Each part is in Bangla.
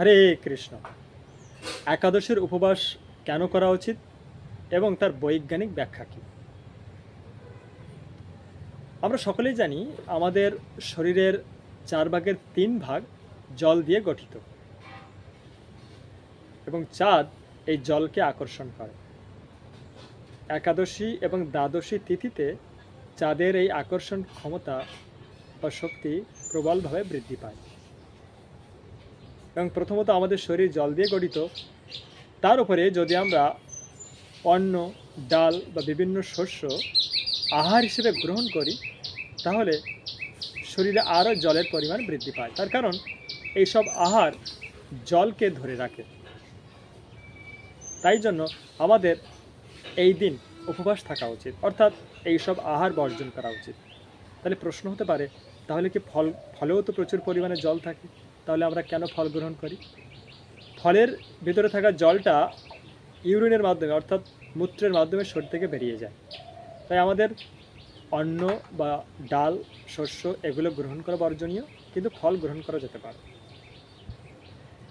হরে কৃষ্ণ। একাদশীর উপবাস কেন করা উচিত এবং তার বৈজ্ঞানিক ব্যাখ্যা কী? আমরা সকলেই জানি আমাদের শরীরের 4/3 জল দিয়ে গঠিত এবং চাঁদ এই জলকে আকর্ষণ করে। একাদশী এবং দ্বাদশী তিথিতে চাঁদের এই আকর্ষণ ক্ষমতা বা শক্তি প্রবলভাবে বৃদ্ধি পায় এবং প্রথমত আমাদের শরীর জল দিয়ে গঠিত, তার উপরে যদি আমরা অন্ন, ডাল বা বিভিন্ন শস্য আহার হিসেবে গ্রহণ করি তাহলে শরীরে আরও জলের পরিমাণ বৃদ্ধি পায়। তার কারণ এইসব আহার জলকে ধরে রাখে। তাই জন্য আমাদের এই দিন উপবাস থাকা উচিত, অর্থাৎ এইসব আহার বর্জন করা উচিত। তাহলে প্রশ্ন হতে পারে, তাহলে কি ফলেও তো প্রচুর পরিমাণে জল থাকে, তাহলে আমরা কেন ফল গ্রহণ করি? ফলের ভিতরে থাকা জলটা ইউরিনের মাধ্যমে অর্থাৎ মূত্রের মাধ্যমে শরীর থেকে বেরিয়ে যায়। তাই আমাদের অন্ন বা ডাল, শস্য এগুলো গ্রহণ করা বর্জনীয়, কিন্তু ফল গ্রহণ করা যেতে পারে।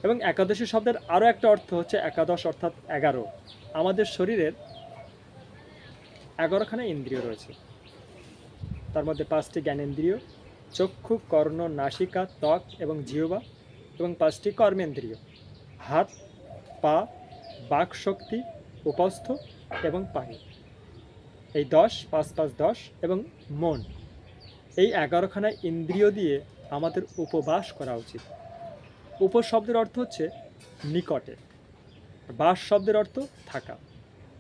এবং একাদশী শব্দের আরও একটা অর্থ হচ্ছে একাদশ, অর্থাৎ 11। আমাদের শরীরের 11খানা ইন্দ্রিয় রয়েছে। তার মধ্যে 5টি জ্ঞানেন্দ্রিয়, চক্ষু, কর্ণ, নাসিকা, ত্বক এবং জিহ্বা, এবং 5টি কর্মেন্দ্রিয়, হাত, পা, বাক শক্তি, উপস্থ এবং পাহি। এই 10, 5, 5, 10 এবং মন, এই 11খানা ইন্দ্রিয় দিয়ে আমাদের উপবাস করা উচিত। উপ শব্দের অর্থ হচ্ছে নিকটে, বাস শব্দের অর্থ থাকা,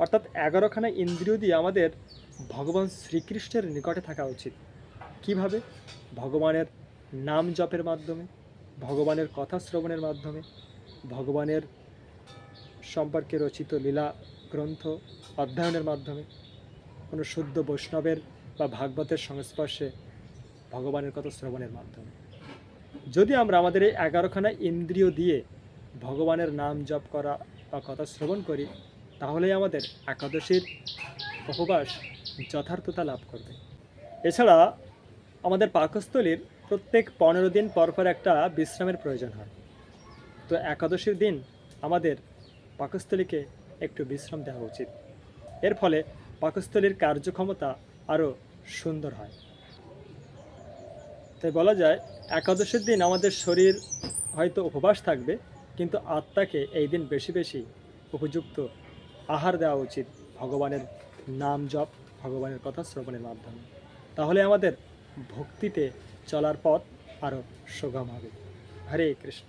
অর্থাৎ 11খানা ইন্দ্রিয় দিয়ে আমাদের ভগবান শ্রীকৃষ্ণের নিকটে থাকা উচিত। কিভাবে? ভগবানের নাম জপের মাধ্যমে, ভগবানের কথা শ্রবণের মাধ্যমে, ভগবানের সম্পর্কে রচিত লীলা গ্রন্থ অধ্যয়নের মাধ্যমে, কোনো শুদ্ধ বৈষ্ণবের বা ভাগবতের সংস্পর্শে ভগবানের কথা শ্রবণের মাধ্যমে। যদি আমরা আমাদের এই 11খানা ইন্দ্রিয় দিয়ে ভগবানের নাম জপ করা বা কথা শ্রবণ করি তাহলেই আমাদের একাদশীর উপবাস যথার্থতা লাভ করবে। এছাড়া আমাদের পাকস্থলীর প্রত্যেক 15 দিন পর পর একটা বিশ্রামের প্রয়োজন হয়। তো একাদশীর দিন আমাদের পাকস্থলীকে একটু বিশ্রাম দেওয়া উচিত। এর ফলে পাকস্থলীর কার্যক্ষমতা আরও সুন্দর হয়। তাই বলা যায় একাদশীর দিন আমাদের শরীর হয়তো উপবাস থাকবে, কিন্তু আত্মাকে এই দিন বেশি বেশি উপযুক্ত আহার দেওয়া উচিত ভগবানের নাম জপ, ভগবানের কথা শ্রবণের মাধ্যমে। তাহলে আমাদের ভক্তিতে চলার পথ আরও সুগম হবে। হরে কৃষ্ণ।